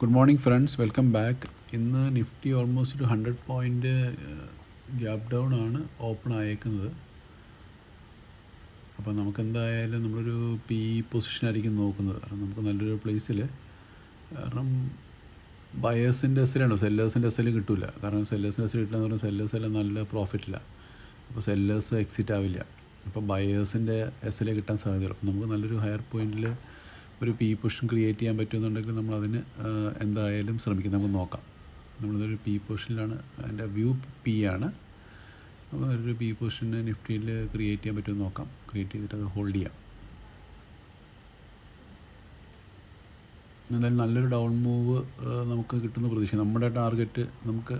Good morning friends, welcome back. ഇന്ന് Nifty almost ഒരു 100 point gap down ആണ് open ആയേക്കുന്നത്. അപ്പോൾ നമുക്ക് എന്തായാലും നമ്മളൊരു പി പൊസിഷനായിരിക്കും നോക്കുന്നത്. കാരണം നമുക്ക് നല്ലൊരു പ്ലേസിൽ, കാരണം ബയേഴ്സിൻ്റെ എസ്സിലാണോ, സെല്ലേഴ്സിൻ്റെ എസ്സിൽ കിട്ടില്ല. കാരണം സെല്ലേഴ്സിൻ്റെ എസ്സിൽ കിട്ടില്ല എന്ന് പറഞ്ഞാൽ സെല്ലേഴ്സ് എല്ലാം നല്ല പ്രോഫിറ്റില്ല. അപ്പോൾ സെല്ലേഴ്സ് എക്സിറ്റ് ആവില്ല. അപ്പോൾ ബയേഴ്സിൻ്റെ എസ്സിൽ കിട്ടാൻ സാധ്യതയുള്ളൂ. അപ്പോൾ നമുക്ക് നല്ലൊരു ഹയർ പോയിൻറ്റിൽ ഒരു പി പൊസിഷൻ ക്രിയേറ്റ് ചെയ്യാൻ പറ്റുമെന്നുണ്ടെങ്കിൽ നമ്മളതിന് എന്തായാലും ശ്രമിക്കും. നമുക്ക് നോക്കാം. നമ്മളിതൊരു പി പൊസിഷനിലാണ്, അതിൻ്റെ വ്യൂ പി ആണ്. നമുക്ക് നല്ലൊരു പി പൊസിഷന് നിഫ്റ്റിയിൽ ക്രിയേറ്റ് ചെയ്യാൻ പറ്റുമെന്ന് നോക്കാം. ക്രിയേറ്റ് ചെയ്തിട്ട് അത് ഹോൾഡ് ചെയ്യാം. എന്തായാലും നല്ലൊരു ഡൗൺ മൂവ് നമുക്ക് കിട്ടുന്ന പ്രതീക്ഷ. നമ്മുടെ ടാർഗറ്റ് നമുക്ക്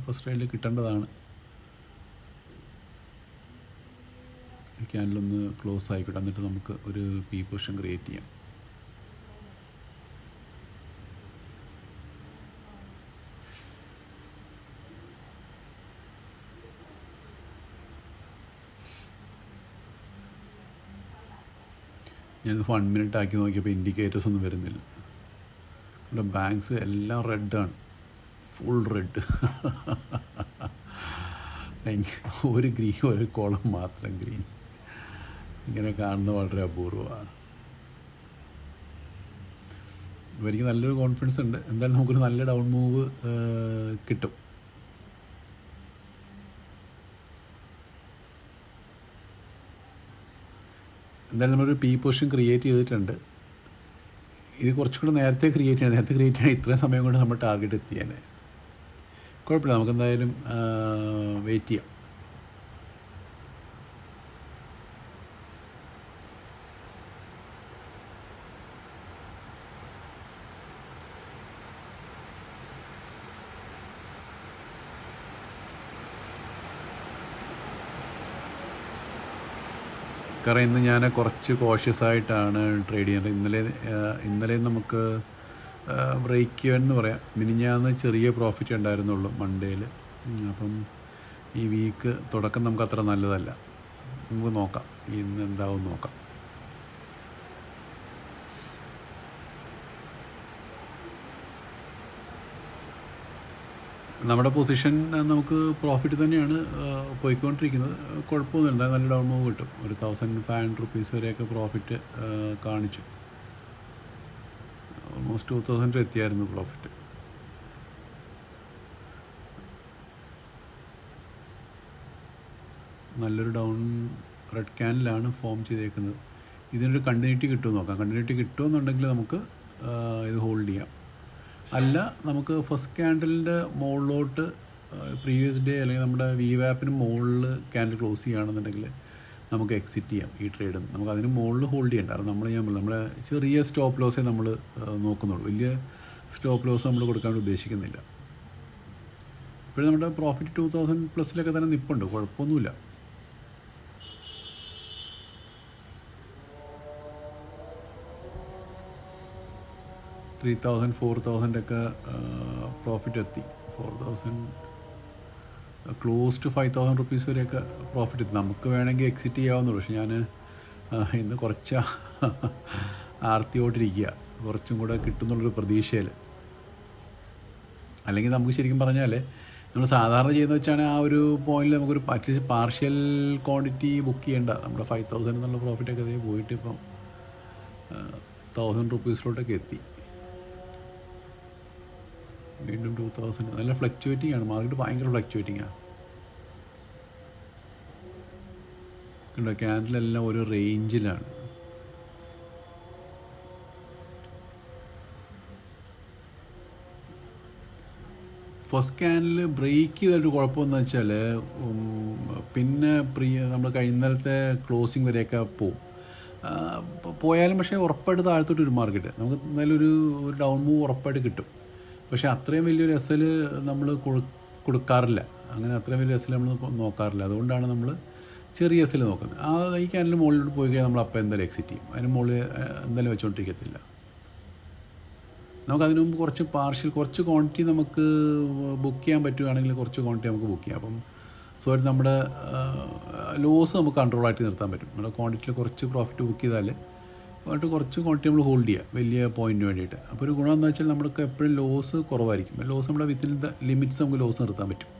ഫസ്റ്റ് റൈഡിൽ കിട്ടേണ്ടതാണ്. ക്യാൻഡിലൊന്ന് ക്ലോസ് ആയിക്കോട്ടെ, എന്നിട്ട് നമുക്ക് ഒരു പി പൊസിഷൻ ക്രിയേറ്റ് ചെയ്യാം. ഞാൻ 1 മിനിറ്റ് ആക്കി നോക്കിയപ്പോൾ ഇൻഡിക്കേറ്റേഴ്സ് ഒന്നും വരുന്നില്ല. ഇവിടെ ബാങ്ക്സ് എല്ലാം റെഡാണ്, ഫുൾ റെഡ്. ഒരു ഗ്രീൻ, ഒരു കോളം മാത്രം ഗ്രീൻ. ഇങ്ങനെ കാണുന്നത് വളരെ അപൂർവമാണ്. അപ്പോൾ എനിക്ക് നല്ലൊരു കോൺഫിഡൻസ് ഉണ്ട്, എന്തായാലും നമുക്കൊരു നല്ല ഡൗൺ മൂവ് കിട്ടും. എന്തായാലും നമ്മളൊരു പി പൊസിഷൻ ക്രിയേറ്റ് ചെയ്തിട്ടുണ്ട്. ഇത് കുറച്ചുകൂടെ നേരത്തെ ക്രിയേറ്റ് ചെയ്യണം. ഇത്രയും സമയം കൊണ്ട് നമ്മൾ ടാർഗറ്റ് എത്തിയാൽ കുഴപ്പമില്ല. നമുക്കെന്തായാലും വെയിറ്റ് ചെയ്യാം. കാരണം ഇന്ന് ഞാൻ കുറച്ച് കോഷ്യസ് ആയിട്ടാണ് ട്രേഡ് ചെയ്യുന്നത്. ഇന്നലെ നമുക്ക് ബ്രേക്ക് എന്ന് പറയാം. മിനിഞ്ഞാന്ന് ചെറിയ പ്രോഫിറ്റ് ഉണ്ടായിരുന്നുള്ളൂ മൺഡേയിൽ. അപ്പം ഈ വീക്ക് തുടക്കം നമുക്ക് അത്ര നല്ലതല്ല. നമുക്ക് നോക്കാം ഇന്ന് എന്താവും നോക്കാം. നമ്മുടെ പൊസിഷൻ നമുക്ക് പ്രോഫിറ്റ് തന്നെയാണ് പോയിക്കൊണ്ടിരിക്കുന്നത്. കുഴപ്പമൊന്നുമില്ല, നല്ല ഡൗൺ മൂവ് കിട്ടും. ഒരു 1500 റുപ്പീസ് വരെയൊക്കെ പ്രോഫിറ്റ് കാണിച്ചു. ഓൾമോസ്റ്റ് 2000 എത്തിയായിരുന്നു പ്രോഫിറ്റ്. നല്ലൊരു ഡൗൺ റെഡ് ക്യാനിലാണ് ഫോം ചെയ്തേക്കുന്നത്. ഇതിനൊരു കണ്ടിന്യൂറ്റി കിട്ടുമെന്ന് നോക്കാം. കണ്ടിന്യൂറ്റി കിട്ടുമെന്നുണ്ടെങ്കിൽ നമുക്ക് ഇത് ഹോൾഡ് ചെയ്യാം. അല്ല, നമുക്ക് ഫസ്റ്റ് ക്യാൻഡലിൻ്റെ മുകളിലോട്ട് പ്രീവിയസ് ഡേ അല്ലെങ്കിൽ നമ്മുടെ വി വാപ്പിന് മുകളിൽ ക്യാൻഡിൽ ക്ലോസ് ചെയ്യുകയാണെന്നുണ്ടെങ്കിൽ നമുക്ക് എക്സിറ്റ് ചെയ്യാം ഈ ട്രേഡ്. നമുക്ക് അതിന് മുകളിൽ ഹോൾഡ് ചെയ്യേണ്ട. കാരണം നമ്മളെ ചെറിയ സ്റ്റോപ്പ് ലോസേ നമ്മൾ നോക്കുന്നുള്ളൂ. വലിയ സ്റ്റോപ്പ് ലോസ് നമ്മൾ കൊടുക്കാൻ ഉദ്ദേശിക്കുന്നില്ല. ഇപ്പോഴും നമ്മുടെ പ്രോഫിറ്റ് 2000+ തന്നെ നിൽപ്പുണ്ട്, കുഴപ്പമൊന്നുമില്ല. $3000-4000 ഒക്കെ പ്രോഫിറ്റ് എത്തി. 4000 ക്ലോസ് ടു 5000 റുപ്പീസ് വരെയൊക്കെ പ്രോഫിറ്റ് എത്തി. നമുക്ക് വേണമെങ്കിൽ എക്സിറ്റ് ചെയ്യാവുന്നുള്ളൂ. പക്ഷെ ഞാൻ ഇന്ന് കുറച്ച് ആർത്തിയോട്ടിരിക്കുക, കുറച്ചും കൂടെ കിട്ടുന്നുള്ളൊരു പ്രതീക്ഷയിൽ. അല്ലെങ്കിൽ നമുക്ക് ശരിക്കും പറഞ്ഞാൽ നമ്മൾ സാധാരണ ചെയ്യുന്നത് വെച്ചാണ് ആ ഒരു പോയിന്റിൽ നമുക്കൊരു അറ്റ്ലീസ്റ്റ് പാർഷ്യൽ ക്വാണ്ടിറ്റി ബുക്ക് ചെയ്യേണ്ട. നമ്മുടെ 5000 എന്നുള്ള പ്രോഫിറ്റൊക്കെ അതേ പോയിട്ട് ഇപ്പം 1000 റുപ്പീസിലോട്ടൊക്കെ എത്തി. വീണ്ടും 2000. നല്ല ഫ്ലക്ച്വേറ്റിംഗ് ആണ് മാർക്കറ്റ്, ഭയങ്കര ഫ്ലക്ച്വേറ്റിംഗ് ആണ്. കണ്ടോ, ക്യാൻഡിലെല്ലാം ഒരു റേഞ്ചിലാണ്. ഫസ്റ്റ് ക്യാൻഡിൽ ബ്രേക്ക് ചെയ്തൊരു കുഴപ്പമെന്ന് വെച്ചാൽ പിന്നെ നമ്മൾ ഇന്നലത്തെ ക്ലോസിങ് വരെയൊക്കെ പോവും. പോയാലും പക്ഷേ ഉറപ്പായിട്ട് താഴത്തോട്ട് ഒരു മാർക്കറ്റ് നമുക്ക് എന്തായാലും ഒരു ഡൗൺ മൂവ് ഉറപ്പായിട്ട് കിട്ടും. പക്ഷേ അത്രയും വലിയൊരു എസ് എൽ നമ്മൾ കൊടുക്കാറില്ല. അങ്ങനെ അത്രയും വലിയ എസ് എൽ നമ്മൾ നോക്കാറില്ല. അതുകൊണ്ടാണ് നമ്മൾ ചെറിയ എസ് എൽ നോക്കുന്നത്. ഈ ക്യാൻഡിൽ മുകളിലോട്ട് പോയി കഴിഞ്ഞാൽ നമ്മൾ അപ്പോൾ എന്തായാലും എക്സിറ്റ് ചെയ്യും. അതിന് മുകളിൽ എന്തായാലും വെച്ചുകൊണ്ടിരിക്കത്തില്ല. നമുക്കതിന് മുമ്പ് കുറച്ച് ക്വാണ്ടിറ്റി നമുക്ക് ബുക്ക് ചെയ്യാൻ പറ്റുകയാണെങ്കിൽ കുറച്ച് ക്വാണ്ടിറ്റി നമുക്ക് ബുക്ക് ചെയ്യാം. അപ്പം നമ്മുടെ ലോസ് നമുക്ക് കൺട്രോളായിട്ട് നിർത്താൻ പറ്റും. നമ്മുടെ ക്വാണ്ടിറ്റിയിൽ കുറച്ച് പ്രോഫിറ്റ് ബുക്ക് ചെയ്താൽ എന്നിട്ട് കുറച്ച് ക്വാണ്ടിറ്റി നമ്മൾ ഹോൾഡ് ചെയ്യുക വലിയ പോയിൻറ്റിന് വേണ്ടിയിട്ട്. അപ്പോൾ ഒരു ഗുണം എന്താ വെച്ചാൽ നമുക്ക് എപ്പോഴും ലോസ് കുറവായിരിക്കും. ലോസ് നമ്മുടെ വിത്തിൻ ദ ലിമിറ്റ്സ് നമുക്ക് ലോസ് നിർത്താൻ പറ്റും.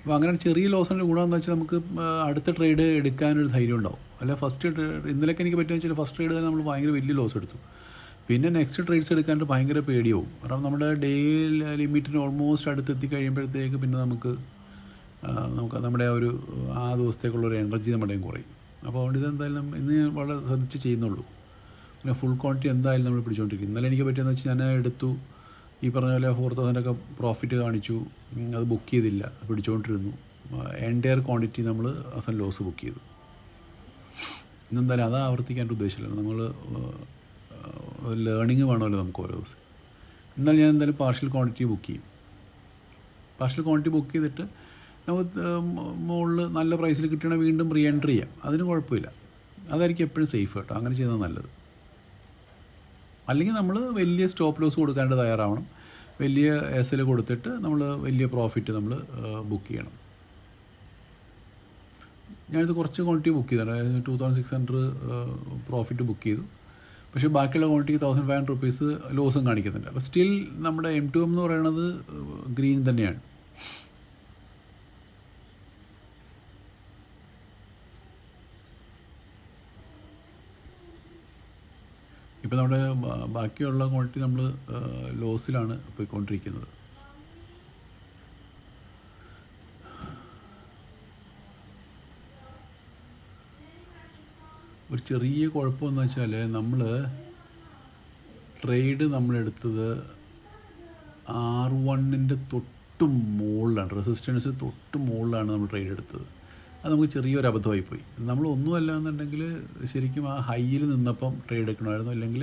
അപ്പോൾ അങ്ങനെ ചെറിയ ലോസിൻ്റെ ഗുണം എന്താ വെച്ചാൽ നമുക്ക് അടുത്ത ട്രേഡ് എടുക്കാനൊരു ധൈര്യം ഉണ്ടാവും. അല്ല ഫസ്റ്റ് ഇന്നലെയൊക്കെ എനിക്ക് പറ്റുക വെച്ചാൽ ഫസ്റ്റ് ട്രേഡ് തന്നെ നമ്മൾ ഭയങ്കര വലിയ ലോസ് എടുത്തു. പിന്നെ നെക്സ്റ്റ് ട്രേഡ്സ് എടുക്കാനായിട്ട് ഭയങ്കര പേടിയാവും. കാരണം നമ്മുടെ ഡേ ലിമിറ്റിന് ഓൾമോസ്റ്റ് അടുത്തെത്തി കഴിയുമ്പോഴത്തേക്ക് പിന്നെ നമുക്ക് നമ്മുടെ ആ ദിവസത്തേക്കുള്ളൊരു എനർജി നമ്മുടെയും കുറയും. അപ്പോൾ അതുകൊണ്ട് ഇതെന്തായാലും ഇന്ന് ഞാൻ വളരെ ശ്രദ്ധിച്ച് ചെയ്യുന്നുള്ളൂ. പിന്നെ ഫുൾ ക്വാണ്ടിറ്റി എന്തായാലും നമ്മൾ പിടിച്ചുകൊണ്ടിരിക്കും. ഇന്നലെ എനിക്ക് പറ്റിയെന്ന് വെച്ചാൽ ഞാൻ എടുത്തു, ഈ പറഞ്ഞ പോലെ 4,000 പ്രോഫിറ്റ് കാണിച്ചു, അത് ബുക്ക് ചെയ്തില്ല, പിടിച്ചുകൊണ്ടിരുന്നു. എൻറ്റയർ ക്വാണ്ടിറ്റി നമ്മൾ അവസാനം ലോസ് ബുക്ക് ചെയ്തു. ഇന്നെന്തായാലും അത് ആവർത്തിക്കാനായിട്ട് ഉദ്ദേശിച്ചില്ല. നമ്മൾ ലേണിങ് വേണമല്ലോ നമുക്ക് ഓരോ ദിവസം. എന്നാലും ഞാൻ എന്തായാലും പാർഷ്യൽ ക്വാണ്ടിറ്റി ബുക്ക് ചെയ്യും. പാർഷ്യൽ ക്വാണ്ടിറ്റി ബുക്ക് ചെയ്തിട്ട് നമുക്ക് മുകളിൽ നല്ല പ്രൈസിൽ കിട്ടണ വീണ്ടും റീ എൻട്രി ചെയ്യാം. അതിന് കുഴപ്പമില്ല. അതായിരിക്കും എപ്പോഴും സേഫ് കേട്ടോ. അങ്ങനെ ചെയ്യുന്നത് നല്ലത്. അല്ലെങ്കിൽ നമ്മൾ വലിയ സ്റ്റോപ്പ് ലോസ് കൊടുക്കാണ്ട് തയ്യാറാവണം. വലിയ എസ് എൽ കൊടുത്തിട്ട് നമ്മൾ വലിയ പ്രോഫിറ്റ് നമ്മൾ ബുക്ക് ചെയ്യണം. ഞാനിത് കുറച്ച് ക്വാണ്ടിറ്റി ബുക്ക് ചെയ്തിട്ടുണ്ട്. 2,600 പ്രോഫിറ്റ് ബുക്ക് ചെയ്തു. പക്ഷേ ബാക്കിയുള്ള ക്വാണ്ടിറ്റിക്ക് 1,500 റുപ്പീസ് ലോസും കാണിക്കുന്നുണ്ട്. അപ്പോൾ സ്റ്റിൽ നമ്മുടെ M2M എന്ന് പറയുന്നത് ഗ്രീൻ തന്നെയാണ്. ഇപ്പോൾ നമ്മുടെ ബാക്കിയുള്ള ക്വാണ്ടിറ്റി നമ്മൾ ലോസിലാണ് പോയിക്കൊണ്ടിരിക്കുന്നത്. ഒരു ചെറിയ കുഴപ്പമെന്ന് വെച്ചാൽ നമ്മൾ ട്രേഡ് നമ്മളെടുത്തത് R1-ൻ്റെ തൊട്ട് മുകളിലാണ്, റെസിസ്റ്റൻസ് തൊട്ട് മുകളിലാണ് നമ്മൾ ട്രേഡ് എടുത്തത്. അത് നമുക്ക് ചെറിയൊരു അബദ്ധമായിപ്പോയി. നമ്മളൊന്നുമല്ല എന്നുണ്ടെങ്കിൽ ശരിക്കും ആ ഹൈയിൽ നിന്നപ്പം ട്രേഡ് എടുക്കണമായിരുന്നു, അല്ലെങ്കിൽ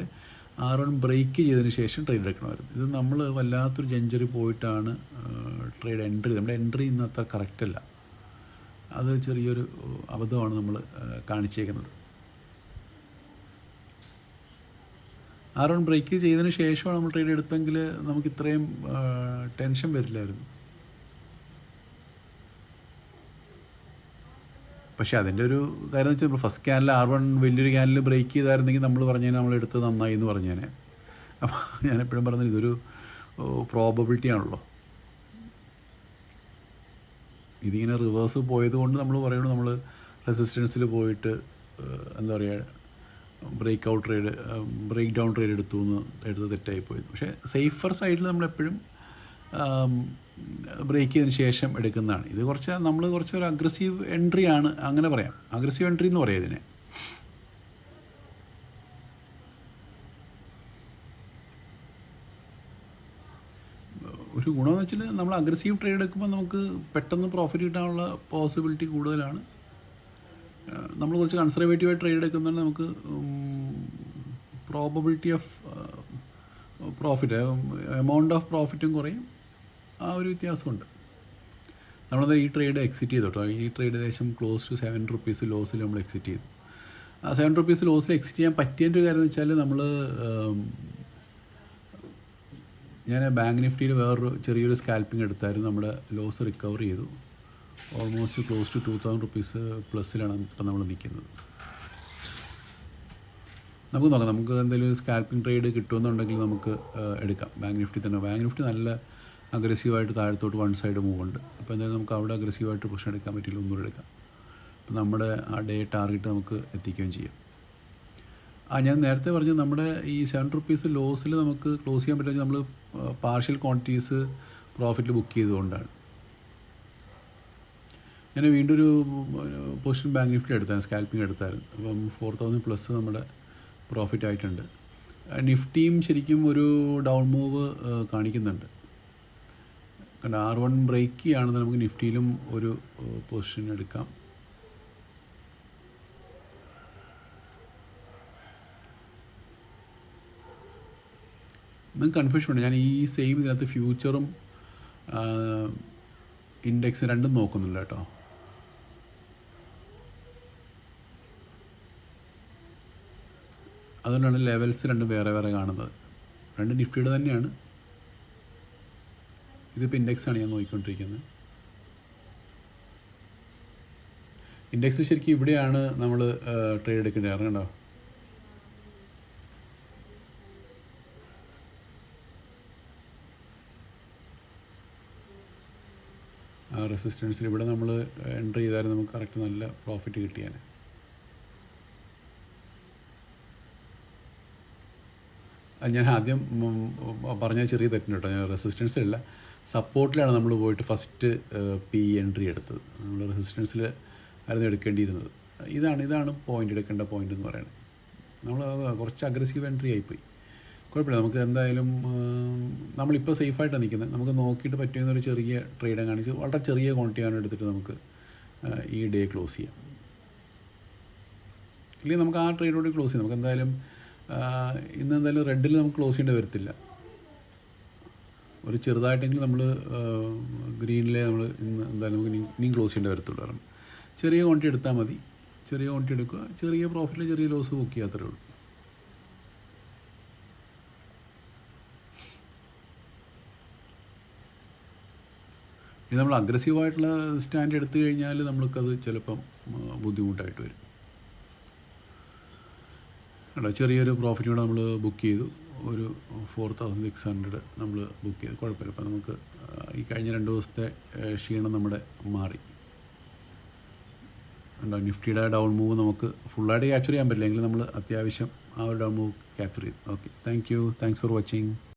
R1 ബ്രേക്ക് ചെയ്തതിന് ശേഷം ട്രേഡ് എടുക്കണമായിരുന്നു. ഇത് നമ്മൾ വല്ലാത്തൊരു ജഞ്ചറി പോയിട്ടാണ് ട്രേഡ് എൻട്രി. നമ്മുടെ എൻട്രി ഇന്ന് അത്ര കറക്റ്റല്ല. അത് ചെറിയൊരു അബദ്ധമാണ് നമ്മൾ കാണിച്ചേക്കുന്നത്. R1 ബ്രേക്ക് ചെയ്തതിന് ശേഷമാണ് നമ്മൾ ട്രേഡ് എടുത്തെങ്കിൽ നമുക്ക് ഇത്രയും ടെൻഷൻ വരില്ലായിരുന്നു. പക്ഷേ അതിൻ്റെ ഒരു കാര്യം എന്ന് വെച്ചാൽ ഫസ്റ്റ് ക്യാനിൽ R1 വലിയൊരു ക്യാനിൽ ബ്രേക്ക് ചെയ്തായിരുന്നെങ്കിൽ നമ്മൾ പറഞ്ഞാൽ നമ്മൾ എടുത്ത് നന്നായി എന്ന് പറഞ്ഞേനെ. അപ്പോൾ ഞാനെപ്പോഴും പറഞ്ഞത് ഇതൊരു പ്രോബബിലിറ്റി ആണല്ലോ. ഇതിങ്ങനെ റിവേഴ്സ് പോയത് കൊണ്ട് നമ്മൾ പറയുന്നത് നമ്മൾ റെസിസ്റ്റൻസിൽ പോയിട്ട് എന്താ പറയുക ബ്രേക്ക് ഡൗൺ ട്രേഡ് എടുത്ത് തെറ്റായിപ്പോയി. പക്ഷേ സേഫർ സൈഡിൽ നമ്മളെപ്പോഴും ബ്രേക്ക് ചെയ്തതിന് ശേഷം എടുക്കുന്നതാണ്. ഇത് നമ്മൾ കുറച്ചൊരു അഗ്രസീവ് എൻട്രി ആണ്, അങ്ങനെ പറയാം. അഗ്രസീവ് എൻട്രി എന്ന് പറയാം ഇതിനെ. ഒരു ഗുണമെന്ന് വെച്ചാൽ നമ്മൾ അഗ്രസീവ് ട്രേഡ് എടുക്കുമ്പോൾ നമുക്ക് പെട്ടെന്ന് പ്രോഫിറ്റ് കിട്ടാനുള്ള പോസിബിലിറ്റി കൂടുതലാണ്. നമ്മൾ കുറച്ച് കൺസർവേറ്റീവായി ട്രേഡ് എടുക്കുന്നുണ്ടെങ്കിൽ നമുക്ക് probability of profit, amount of പ്രോഫിറ്റും കുറയും. ആ ഒരു വ്യത്യാസമുണ്ട്. നമ്മളത് ഈ ട്രേഡ് എക്സിറ്റ് ചെയ്തു കേട്ടോ. ഈ ട്രേഡ് ഏകദേശം ക്ലോസ് ടു 7 റുപ്പീസ് ലോസിൽ നമ്മൾ എക്സിറ്റ് ചെയ്തു. ആ 7 റുപ്പീസ് ലോസിൽ എക്സിറ്റ് ചെയ്യാൻ പറ്റിയതിൻ്റെ ഒരു കാര്യം എന്ന് വെച്ചാൽ ഞാൻ ബാങ്ക് നിഫ്റ്റിയിൽ വേറൊരു ചെറിയൊരു സ്കാൽപ്പിംഗ് എടുത്തായിരുന്നു. നമ്മുടെ ലോസ് റിക്കവർ ചെയ്തു. ഓൾമോസ്റ്റ് ക്ലോസ് ടു 2,000 റുപ്പീസ് പ്ലസ്സിലാണ് ഇപ്പം നമ്മൾ നിൽക്കുന്നത്. നമുക്ക് നോക്കാം, നമുക്ക് എന്തെങ്കിലും സ്കാൽപ്പിംഗ് ട്രേഡ് കിട്ടുമെന്നുണ്ടെങ്കിൽ നമുക്ക് എടുക്കാം. ബാങ്ക് നിഫ്റ്റി തന്നെ. ബാങ്ക് നിഫ്റ്റി നല്ല അഗ്രസീവായിട്ട് താഴത്തോട്ട് വൺ സൈഡ് മൂവ് ഉണ്ട്. അപ്പോൾ എന്തായാലും നമുക്ക് അവിടെ അഗ്രസീവായിട്ട് പൊസിഷൻ എടുക്കാൻ പറ്റില്ല, ഒന്നുകൂടെ എടുക്കാം. അപ്പോൾ നമ്മുടെ ആ ഡേ ടാർഗറ്റ് നമുക്ക് എത്തിക്കുകയും ചെയ്യാം. ഞാൻ നേരത്തെ പറഞ്ഞത് നമ്മുടെ ഈ 7 റുപ്പീസ് ലോസിൽ നമുക്ക് ക്ലോസ് ചെയ്യാൻ പറ്റുമെങ്കിൽ നമ്മൾ പാർഷ്യൽ ക്വാണ്ടിറ്റീസ് പ്രോഫിറ്റിൽ ബുക്ക് ചെയ്തുകൊണ്ടാണ്. ഞാൻ വീണ്ടും ഒരു പൊസിഷൻ ബാങ്ക് നിഫ്റ്റി എടുത്തായിരുന്നു, സ്കാൽപ്പിംഗ് എടുത്തായിരുന്നു. അപ്പം 4,000 പ്ലസ് നമ്മുടെ പ്രോഫിറ്റ് ആയിട്ടുണ്ട്. നിഫ്റ്റിയും ശരിക്കും ഒരു ഡൗൺ മൂവ് കാണിക്കുന്നുണ്ട്. കാരണം R1 ബ്രേക്ക് ചെയ്യുകയാണെന്ന് നമുക്ക് നിഫ്റ്റിയിലും ഒരു പൊസിഷൻ എടുക്കാം. നിങ്ങൾക്ക് കൺഫ്യൂഷൻ ഉണ്ട്. ഞാൻ ഈ സെയിം ഇതിനകത്ത് ഫ്യൂച്ചറും ഇൻഡെക്സ് രണ്ടും നോക്കുന്നില്ല കേട്ടോ. അതുകൊണ്ടാണ് ലെവൽസ് രണ്ടും വേറെ വേറെ കാണുന്നത്. രണ്ട് നിഫ്റ്റിയുടെ തന്നെയാണ്. ഇതിപ്പോൾ ഇൻഡെക്സാണ് ഞാൻ നോക്കിക്കൊണ്ടിരിക്കുന്നത്. ഇൻഡെക്സ് ശരിക്കും ഇവിടെയാണ് നമ്മൾ ട്രേഡ് എടുക്കേണ്ടത്. കാരണം കണ്ടോ, റെസിസ്റ്റൻസിൽ ഇവിടെ നമ്മൾ എൻട്രി ചെയ്താലും നമുക്ക് കറക്റ്റ് നല്ല പ്രോഫിറ്റ് കിട്ടിയാൽ. ഞാൻ ആദ്യം പറഞ്ഞ ചെറിയ തെറ്റുണ്ട് കേട്ടോ. ഞാൻ റെസിസ്റ്റൻസിലല്ല, സപ്പോർട്ടിലാണ് നമ്മൾ പോയിട്ട് ഫസ്റ്റ് പി എൻട്രി എടുത്തത്. നമ്മൾ റെസിസ്റ്റൻസിൽ ആയിരുന്നു എടുക്കേണ്ടിയിരുന്നത്. ഇതാണ് പോയിൻ്റ്, എടുക്കേണ്ട പോയിൻ്റ് എന്ന് പറയുന്നത്. നമ്മൾ കുറച്ച് അഗ്രസീവ് എൻട്രി ആയിപ്പോയി. കുഴപ്പമില്ല, നമുക്ക് എന്തായാലും നമ്മളിപ്പോൾ സേഫായിട്ടാണ് നിൽക്കുന്നത്. നമുക്ക് നോക്കിയിട്ട് പറ്റുന്നൊരു ചെറിയ ട്രേഡ് കാണിച്ച് വളരെ ചെറിയ ക്വാണ്ടിറ്റിയാണ് എടുത്തിട്ട് നമുക്ക് ഈ ഡേ ക്ലോസ് ചെയ്യാം. ഇല്ലെങ്കിൽ നമുക്ക് ആ ട്രേഡോട് ക്ലോസ് ചെയ്യാം. നമുക്ക് എന്തായാലും ഇന്ന് എന്തായാലും റെഡിൽ നമുക്ക് ക്ലോസ് ചെയ്യേണ്ടി വരത്തില്ല. ഒരു ചെറുതായിട്ടെങ്കിലും നമ്മൾ ഗ്രീനിലെ നമ്മൾ ഇന്ന് എന്തായാലും നമുക്ക് ഇനിയും ക്ലോസ് ചെയ്യേണ്ടി വരത്തുള്ളൂ. കാരണം ചെറിയ ക്വാണ്ടിറ്റി എടുത്താൽ മതി. ചെറിയ ക്വാണ്ടിറ്റി എടുക്കുക, ചെറിയ പ്രോഫിറ്റിൽ ചെറിയ ലോസ് ബുക്ക് ചെയ്യുക, അത്രേ ഉള്ളൂ. ഇത് നമ്മൾ അഗ്രസീവായിട്ടുള്ള സ്റ്റാൻഡ് എടുത്തു കഴിഞ്ഞാൽ നമ്മൾക്കത് ചിലപ്പം ബുദ്ധിമുട്ടായിട്ട് വരും. അല്ല, ചെറിയൊരു പ്രോഫിറ്റ് കൂടെ നമ്മൾ ബുക്ക് ചെയ്തു. ഒരു 4600 നമ്മൾ ബുക്ക് ചെയ്തു. കുഴപ്പമില്ല. അപ്പം നമുക്ക് ഈ കഴിഞ്ഞ 2 ദിവസത്തെ ക്ഷീണം നമ്മുടെ മാറി. നിഫ്റ്റിയുടെ ഡൗൺ മൂവ് നമുക്ക് ഫുള്ളായിട്ട് ക്യാപ്ചർ ചെയ്യാൻ പറ്റില്ല, എങ്കിലും നമ്മൾ അത്യാവശ്യം ആ ഒരു ഡൗൺ മൂവ് ക്യാപ്ചർ ചെയ്തു. Okay, thanks for watching.